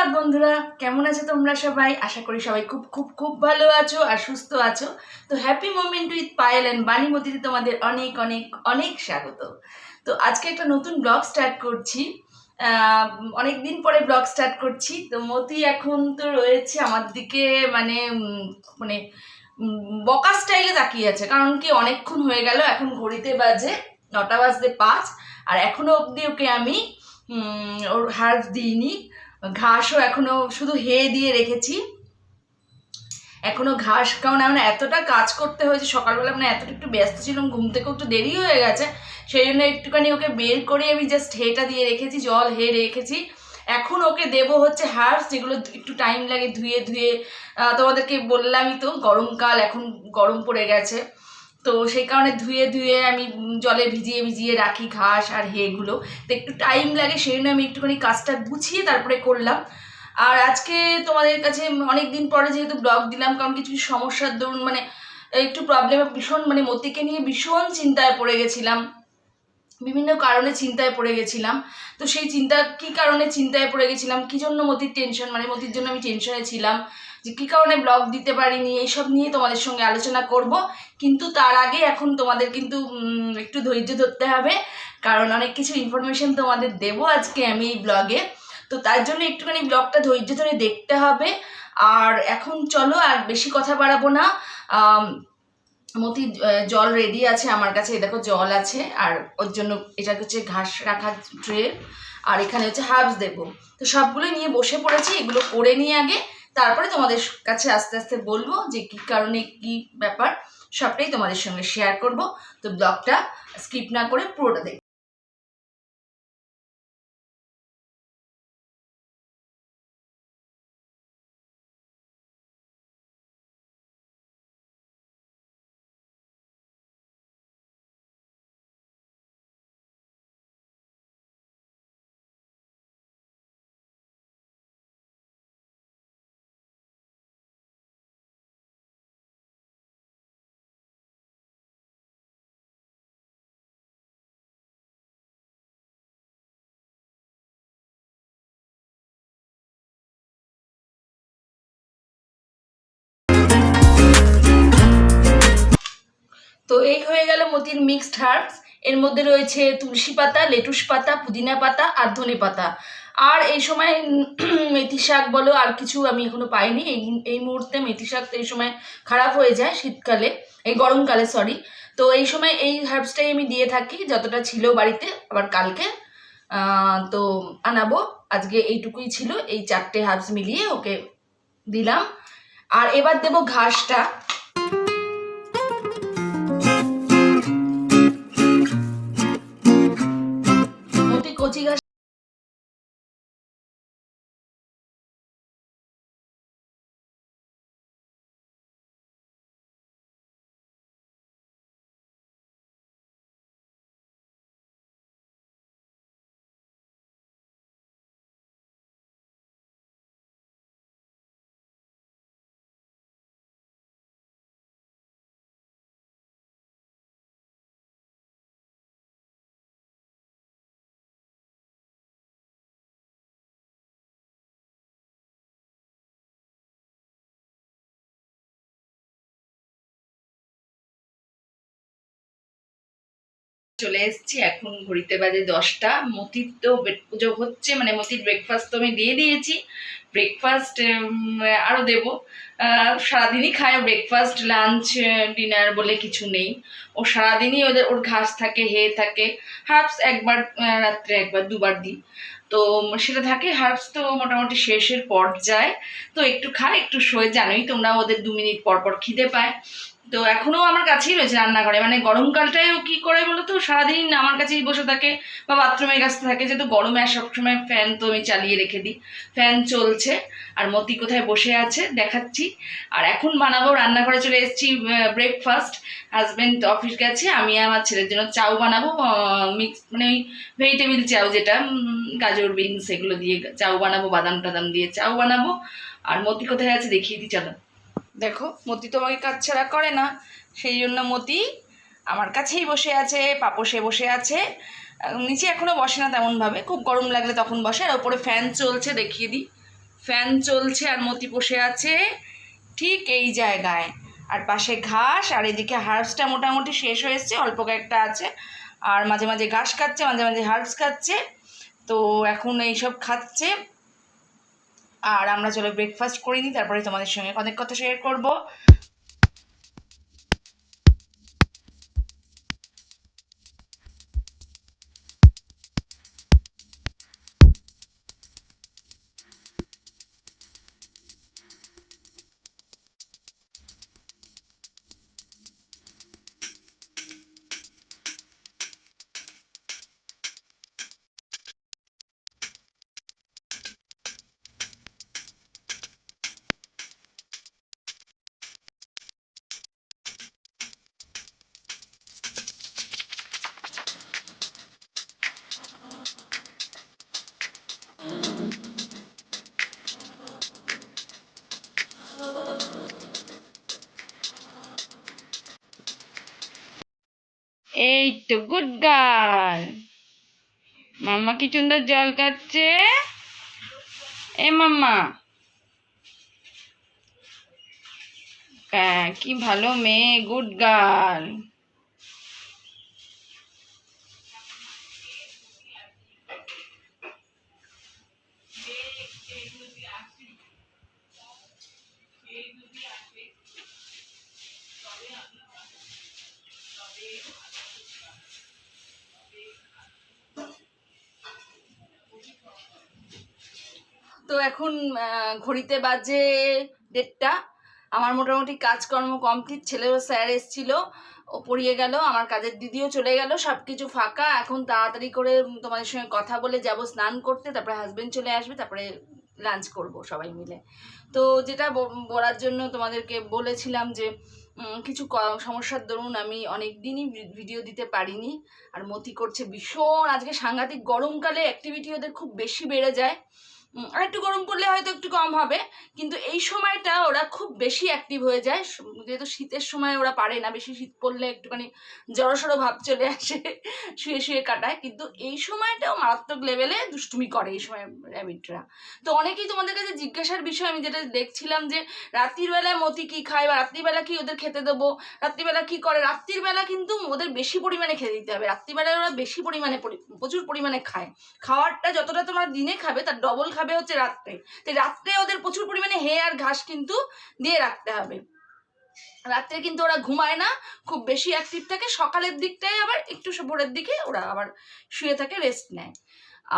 সুপ্রভাত বন্ধুরা, কেমন আছো তোমরা সবাই? আশা করি সবাই খুব খুব খুব ভালো আছো আর সুস্থ আছো। তো happy moment with Payel and বাণীমতিতে তোমাদের অনেক অনেক অনেক স্বাগত। তো আজকে একটা নতুন ব্লগ স্টার্ট করছি। অনেক দিন পরে ব্লগ স্টার্ট করছি। তো মতি এখন তো রয়েছে আমার দিকে, মানে মানে বকা স্টাইলে তাকিয়ে আছে, কারণ কি অনেকক্ষণ হয়ে গেল, এখন ঘড়িতে বাজে 9:05 আর এখনো অবধি ওকে আমি ওর হার্স দিইনি। ঘাসও এখনো শুধু হে দিয়ে রেখেছি, এখনো ঘাস, কারণ আমরা এতটা কাজ করতে হয়েছে সকালবেলা, মানে এতটা একটু ব্যস্ত ছিলাম, ঘুম থেকেও একটু দেরি হয়ে গেছে, সেই জন্য একটুখানি ওকে বের করে আমি জাস্ট হেটা দিয়ে রেখেছি, জল হে রেখেছি। এখন ওকে দেবো হচ্ছে হার্স, যেগুলো একটু টাইম লাগে ধুয়ে ধুয়ে। তোমাদেরকে বললামই তো গরমকাল, এখন গরম পড়ে গেছে, তো সেই কারণে ধুয়ে ধুয়ে আমি জলে ভিজিয়ে ভিজিয়ে রাখি ঘাস আর হেগুলো, তো একটু টাইম লাগে, সেই জন্য আমি একটুখানি কাজটা গুছিয়ে তারপরে করলাম। আর আজকে তোমাদের কাছে অনেক দিন পরে যেহেতু ব্লগ দিলাম, কারণ কিছু কিছু সমস্যার দরুন, মানে একটু প্রবলেমে ভীষণ, মানে মতিকে নিয়ে ভীষণ চিন্তায় পড়ে গেছিলাম, বিভিন্ন কারণে চিন্তায় পড়ে গেছিলাম। তো সেই চিন্তা, কি কারণে চিন্তায় পড়ে গেছিলাম, কি জন্য মতির টেনশন, মানে মতির জন্য আমি টেনশনে ছিলাম, যে কী কারণে ব্লগ দিতে পারিনি, এইসব নিয়ে তোমাদের সঙ্গে আলোচনা করব। কিন্তু তার আগে এখন তোমাদের কিন্তু একটু ধৈর্য ধরতে হবে, কারণ অনেক কিছু ইনফরমেশন তোমাদের দেবো আজকে আমি এই ব্লগে। তো তার জন্য একটুখানি ব্লগটা ধৈর্য ধরে দেখতে হবে। আর এখন চলো, আর বেশি কথা বাড়াবো না। মতি জল রেডি আছে আমার কাছে, দেখো জল আছে, আর ওর জন্য এটা হচ্ছে ঘাস রাখার ট্রে, আর এখানে হচ্ছে হার্বস দেবো। তো সবগুলো নিয়ে বসে পড়েছি, এগুলো করে নিয়ে আগে, তারপরে তোমাদের কাছে আস্তে আস্তে বলবো যে কী কারণে কী ব্যাপার, সবটাই তোমাদের সঙ্গে শেয়ার করব। তো ব্লগটা স্কিপ না করে পুরোটা দেখো। তো এই হয়ে গেল মতির মিক্সড হার্বস। এর মধ্যে রয়েছে তুলসী পাতা, লেটুস পাতা, পুদিনা পাতা আর ধনে পাতা। আর এই সময় মেথি শাক বলো, আর কিছু আমি এখনো পাইনি। এই মুহূর্তে মেথি শাক তো এই সময় খারাপ হয়ে যায় শীতকালে, এই গরমকালে সরি। তো এই সময় এই হার্বসটাই আমি দিয়ে থাকি, যতটা ছিল বাড়িতে, আবার কালকে তো আনাবো। আজকে এইটুকুই ছিল, এই 4টে হার্বস মিলিয়ে ওকে দিলাম। আর এবার দেবো ঘাসটা। কচি ঘাস চলে এসেছি, এখন ঘড়িতে বাজে 10টা। মতির তো পুজো হচ্ছে, মানে মতির ব্রেকফাস্ট তো আমি দিয়ে দিয়েছি। ব্রেকফাস্ট আরও দেবো। সারাদিনই খায় ব্রেকফাস্ট, লাঞ্চ, ডিনার বলে কিছু নেই। ও সারাদিনই ওর ঘাস থাকে, হে থাকে, হার্বস একবার রাত্রে একবার দুবার দিই, তো সেটা থাকে। হার্বস তো মোটামুটি শেষের পর্যায়ে, তো একটু খায় একটু শোয়, জানোই তোমরা, ওদের 2 মিনিট পর পর খিদে পায়। তো এখনো আমার কাছেই রয়েছে রান্নাঘরে, মানে গরমকালটায় ও কি করে বলো তো, সারাদিন আমার কাছেই বসে থাকে বা বাথরুমের কাছে থাকে, যেহেতু গরমে আর সবসময় ফ্যান তো আমি চালিয়ে রেখে দিই, ফ্যান চলছে। আর মতি কোথায় বসে আছে দেখাচ্ছি। আর এখন বানাবো, রান্নাঘরে চলে এসেছি ব্রেকফাস্ট। হাজব্যান্ড অফিস গেছে, আমি আমার ছেলের জন্য চাউ বানাবো, মিক্স মানে ওই ভেজিটেবিল চাউ, যেটা গাজর বিনস এগুলো দিয়ে চাউ বানাবো, বাদাম টাদাম দিয়ে চাউ বানাবো। আর মতি কোথায় আছে দেখিয়ে দিই, চলো। দেখো, মতি তো আমাকে কাজ ছাড়া করে না, সেই জন্য মতি আমার কাছেই বসে আছে, পাপোশে বসে আছে। নিচে এখনও বসে না তেমনভাবে, খুব গরম লাগলে তখন বসে। আর ওপরে ফ্যান চলছে, দেখিয়ে দিই, ফ্যান চলছে আর মতি বসে আছে ঠিক এই জায়গায়, আর পাশে ঘাস, আর এদিকে হার্বসটা মোটামুটি শেষ হয়ে এসছে, অল্প কয়েকটা আছে, আর মাঝে মাঝে ঘাস খাচ্ছে, মাঝে মাঝে হার্বস খাচ্ছে। তো এখন এইসব খাচ্ছে, আর আমরা চলো ব্রেকফাস্ট করে নিই, তারপরে তোমাদের সঙ্গে অনেক কথা শেয়ার করব। এই তো গুড গার্ল, মাম্মা কি সুন্দর জল খাচ্ছে। এ মাম্মা, কি ভালো মেয়ে, গুড গার্ল। তো এখন ঘড়িতে বাজে 1:30। আমার মোটামুটি কাজকর্ম কমপ্লিট, ছেলেরও স্যার এসেছিল, ও পড়িয়ে গেল, আমার কাজের দিদিও চলে গেল, সব কিছু ফাঁকা। এখন তাড়াতাড়ি করে তোমাদের সঙ্গে কথা বলে যাব স্নান করতে, তারপরে হাজবেন্ড চলে আসবে, তারপরে লাঞ্চ করব সবাই মিলে। তো যেটা বলার জন্য তোমাদেরকে বলেছিলাম যে কিছু সমস্যার দরুন আমি অনেক দিনই ভিডিও দিতে পারিনি, আর মতি করছে ভীষণ, আজকে সাংঘাতিক গরমকালে অ্যাক্টিভিটি ওদের খুব বেশি বেড়ে যায়। আর একটু গরম পড়লে হয়তো একটু কম হবে, কিন্তু এই সময়টা ওরা খুব বেশি অ্যাক্টিভ হয়ে যায়, যেহেতু শীতের সময় ওরা পারে না, বেশি শীত পড়লে একটুখানি জড়সড়ো ভাব চলে আসে, শুয়ে শুয়ে কাটায়, কিন্তু এই সময়টাও মারাত্মক লেভেলে দুষ্টুমি করে এই সময় র্যাবিটরা। তো অনেকেই তোমাদের কাছে জিজ্ঞাসার বিষয়, আমি যেটা দেখছিলাম যে রাত্রির বেলায় মতি কী খায়, বা রাত্রিবেলা কি ওদের খেতে দেবো, রাত্রিবেলা কি করে। রাত্রির বেলা কিন্তু ওদের বেশি পরিমাণে খেতে দিতে হবে, রাত্রিবেলায় ওরা বেশি পরিমাণে প্রচুর পরিমাণে খায়, খাওয়ারটা যতটা তোমরা দিনে খাবে তার ডবল খাবে হচ্ছে রাত্রে। তো রাত্রে ওদের প্রচুর পরিমাণে হে আর ঘাস কিন্তু দিয়ে রাখতে হবে। রাত্রে কিন্তু ওরা ঘুমায় না, খুব বেশি অ্যাক্টিভ থাকে, সকালের দিকটায় আবার একটু ভোরের দিকে ওরা আবার শুয়ে থাকে, রেস্ট নেয়।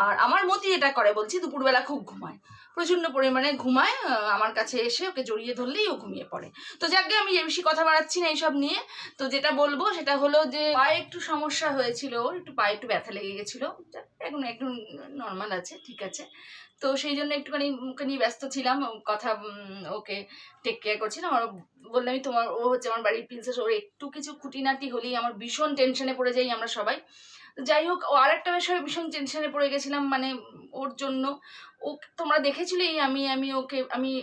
আর আমার মতি এটা করে বলছি, দুপুরবেলা খুব ঘুমায়, প্রচণ্ড পরিমাণে ঘুমায়, আমার কাছে এসে ওকে জড়িয়ে ধরলেই ও ঘুমিয়ে পড়ে। তো যাকে আমি বেশি কথা বাড়াচ্ছি না এইসব নিয়ে। তো যেটা বলবো সেটা হলো যে পায়ে একটু সমস্যা হয়েছিল, ওর একটু পায়ে একটু ব্যথা লেগে গেছিলো, এখন একটু নর্মাল আছে, ঠিক আছে। তো সেই জন্য একটুখানি মুখে নিয়ে ব্যস্ত ছিলাম, কথা ওকে টেক কেয়ার করছিলাম। আর বললামই তোমার, ও হচ্ছে আমার বাড়ির প্রিন্সেস, ওর একটু কিছু খুঁটিনাটি হলেই আমার ভীষণ টেনশনে পড়ে যাই আমরা সবাই। যাই হোক, ও আরেকটা বিষয়ে ভীষণ টেনশনে পড়ে গেছিলাম, মানে ওর জন্য। ও তোমরা দেখেছিলেই আমি ওকে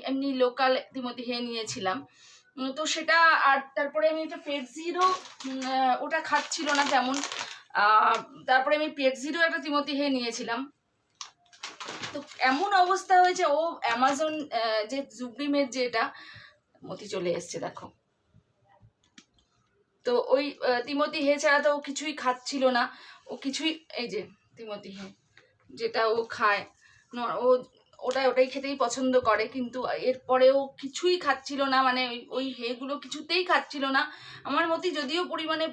এমনি লোকাল তিমতি হে নিয়েছিলাম, তো সেটা, আর তারপরে আমি একটা পেপজিরও, ওটা খাচ্ছিল না তেমন, তারপরে আমি পেপজিরও একটা তিমতি হে নিয়েছিলাম। তো এমন অবস্থা হয়েছে, ও অ্যামাজন যে জুবলিমের যেটা, মতি চলে এসছে দেখো, তো ওই তিমতি হে ছাড়া তো ও কিছুই খাচ্ছিল না, ও কিছুই, এই যে তিমতি হে যেটা ও খায়, ও ওটাই খেতেই পছন্দ করে, কিন্তু এরপরেও কিছুই খাচ্ছিল না, মানে ওই হেগুলো কিছুতেই খাচ্ছিল না। আমার মতি যদিও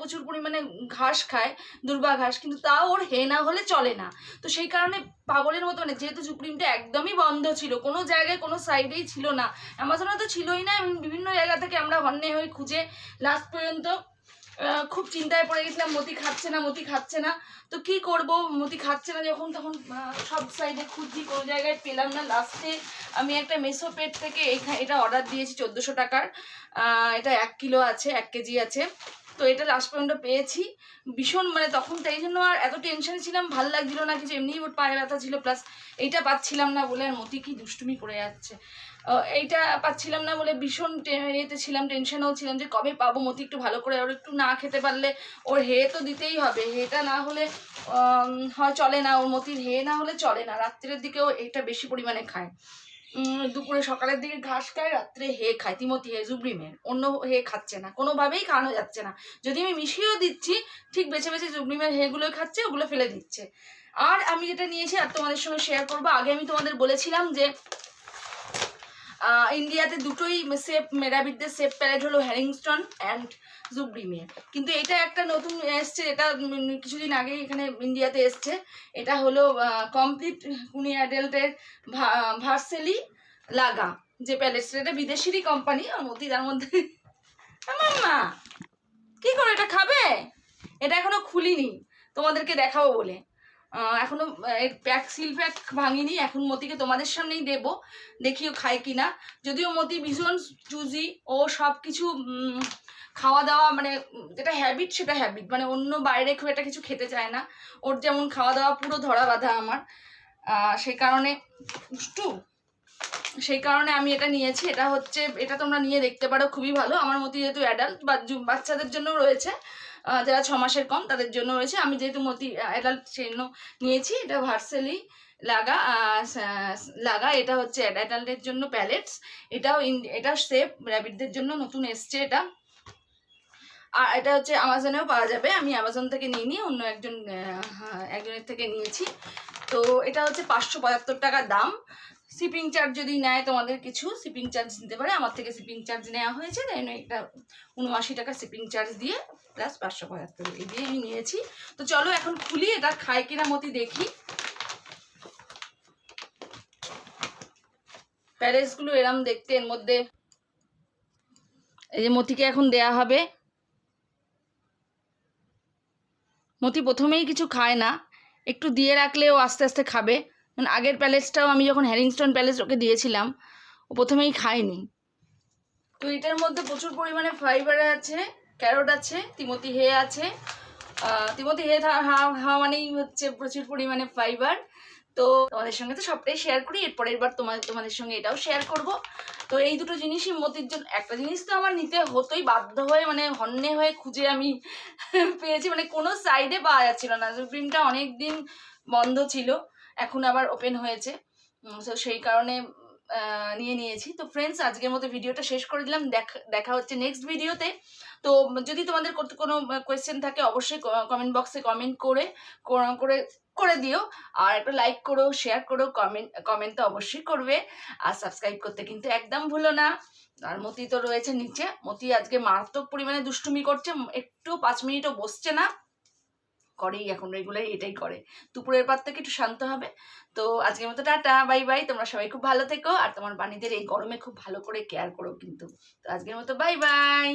প্রচুর পরিমাণে ঘাস খায়, দুর্বা ঘাস, কিন্তু তাও ওর হে না হলে চলে না। তো সেই কারণে পাগলের মতো, মানে যেহেতু সুপ্রিমটা একদমই বন্ধ ছিল, কোনো জায়গায় কোনো সাইডেই ছিল না, অ্যামাজনে তো ছিলই না, বিভিন্ন জায়গা থেকে আমরা হন্যে হয়ে খুঁজে লাস্ট পর্যন্ত খুব চিন্তায় পড়ে গেছিলাম, মতি খাচ্ছে না। তো কি করব, মতি খাচ্ছে না যখন, তখন সব সাইডে খুঁজছি, কোনো জায়গায় পেলাম না। লাস্টে আমি একটা মেসো পেট থেকে এটা অর্ডার দিয়েছি 1400 টাকার, এটা 1 কিলো আছে, 1 কেজি আছে। তো এটা লাস্ট পর্যন্ত পেয়েছি, ভীষণ, মানে তখন তাই জন্য আর এত টেনশনে ছিলাম, ভালো লাগছিল না কিছু, এমনিই ওর পায়ে ব্যথা ছিল, প্লাস এইটা পাচ্ছিলাম না বলে, আর মতি কি দুষ্টুমি করে যাচ্ছে, এইটা পাচ্ছিলাম না বলে ভীষণ এতে ছিলাম, টেনশনেও ছিলাম যে কবে পাবো। মতি একটু ভালো করে, ওর একটু না খেতে পারলে, ওর হে তো দিতেই হবে, হেটা না হলে হয় চলে না, ওর মতির হে না হলে চলে না, রাত্রের দিকেও এটা বেশি পরিমাণে খায়। দুপুরে সকালের দিকে ঘাস খায়, রাত্রে হে খায়, তিমতি হে জুবরিমের, অন্য হে খাচ্ছে না, কোনোভাবেই খাওয়ানো যাচ্ছে না। যদি আমি মিশিয়েও দিচ্ছি ঠিক বেছে বেছে জুবরিমের হেগুলোই খাচ্ছে, ওগুলো ফেলে দিচ্ছে। আর আমি যেটা নিয়েছি আর তোমাদের সঙ্গে শেয়ার করবো, আগে আমি তোমাদের বলেছিলাম যে ইন্ডিয়াতে দুটোই সেফ র্যাবিটদের সেফ প্যালেট হলো হ্যারিংস্টন অ্যান্ড জুবরিমের, কিন্তু এটা একটা নতুন এসছে, এটা কিছুদিন আগে এখানে ইন্ডিয়াতে এসছে। এটা হলো কমপ্লিট কুনি অ্যাডাল্টের ভার্সেলি লাগা যে প্যালেটস, এটা বিদেশিরই কোম্পানি। আর মতি তার মধ্যে মা কি করে এটা খাবে, এটা এখনো খুলিনি, তোমাদেরকে দেখাবো বলে এখনো প্যাক সিল প্যাক ভাঙিনি। এখন মতিকে তোমাদের সামনেই দেবো, দেখিও খায় কিনা। যদিও মতি ভীষণ চুজি, ও সব কিছু খাওয়া দাওয়া মানে যেটা হ্যাবিট সেটা হ্যাবিট, মানে অন্য বাইরে খুব একটা কিছু খেতে চায় না। ওর যেমন খাওয়া দাওয়া পুরো ধরা বাঁধা আমার, সেই কারণে সেই কারণে আমি এটা নিয়েছি। এটা হচ্ছে, এটা তোমরা নিয়ে দেখতে পারো, খুবই ভালো। আমার মতি যেহেতু অ্যাডাল্ট বা বাচ্চাদের জন্য রয়েছে, যারা 6 মাসের কম তাদের জন্য রয়েছে, আমি যেহেতু মতি অ্যাডাল্ট সেই জন্য নিয়েছি। এটা ভার্সেলি লাগা লাগা, এটা হচ্ছে অ্যাডাল্টের জন্য প্যালেটস। এটা সেফ র্যাবিটদের জন্য নতুন এসছে এটা। আর এটা হচ্ছে অ্যামাজনেও পাওয়া যাবে, আমি অ্যামাজন থেকে নিইনি, অন্য একজনের থেকে নিয়েছি। তো এটা হচ্ছে 575 টাকা দাম। শিপিং চার্জ যদি নেয় তোমাদের কিছু, শিপিং চার্জ নিতে পারে, আমার থেকে শিপিং চার্জ নেওয়া হয়েছে, তাই এটা 79 টাকা শিপিং চার্জ দিয়ে প্লাস 575 এই দিয়ে আমি নিয়েছি। তো চলো এখন খুলি, এটা খায় কিনা মতি দেখি। প্যালেটসগুলো এরম দেখতে, এর মধ্যে এই যে মতিকে এখন দেয়া হবে। মতি প্রথমেই কিছু খায় না, একটু দিয়ে রাখলে ও আস্তে আস্তে খাবে। মানে আগের প্যালেটসটাও আমি যখন হ্যারিংস্টন প্যালেস ওকে দিয়েছিলাম, ও প্রথমেই খায়নি। তো এটার মধ্যে প্রচুর পরিমাণে ফাইবার আছে, ক্যারোট আছে, তিমতি হে আছে। তিমতি হে হাওয়া মানেই হচ্ছে প্রচুর পরিমাণে ফাইবার। তো তোমাদের সঙ্গে তো সবটাই শেয়ার করি, এরপরের বার তোমাদের সঙ্গে এটাও শেয়ার করব। তো এই দুটো জিনিসই মতির জন্য, একটা জিনিস তো আমার নিতে হতোই বাধ্য হয়ে, মানে হন্যে হয়ে খুঁজে আমি পেয়েছি, মানে কোনো সাইডে পাওয়া যাচ্ছিল না। সুপ্রিমটা অনেক দিন বন্ধ ছিল, এখন আবার ওপেন হয়েছে, তো সেই কারণে নিয়েছি। তো ফ্রেন্ডস, আজকের মতো ভিডিওটা শেষ করে দিলাম, দেখা হচ্ছে নেক্সট ভিডিওতে। তো যদি তোমাদের কোনো কোয়েশ্চেন থাকে অবশ্যই কমেন্ট বক্সে কমেন্ট করে দিও। আর একটা লাইক করো, শেয়ার করো, কমেন্ট তো অবশ্যই করবে। আর সাবস্ক্রাইব করতে কিন্তু একদম ভুলো না। আর মতি তো রয়েছে নিচে, মতি আজকে মারাত্মক পরিমাণে দুষ্টুমি করছে, একটু 5 মিনিটও বসছে না, করেই এখন রেগুলার এটাই করে। দুপুরের পর থেকে একটু শান্ত হবে। তো আজকের মতো টাটা, বাই বাই। তোমরা সবাই খুব ভালো থেকো, আর তোমার বাণীদের এই গরমে খুব ভালো করে কেয়ার করো কিন্তু। তো আজকের মতো বাই বাই।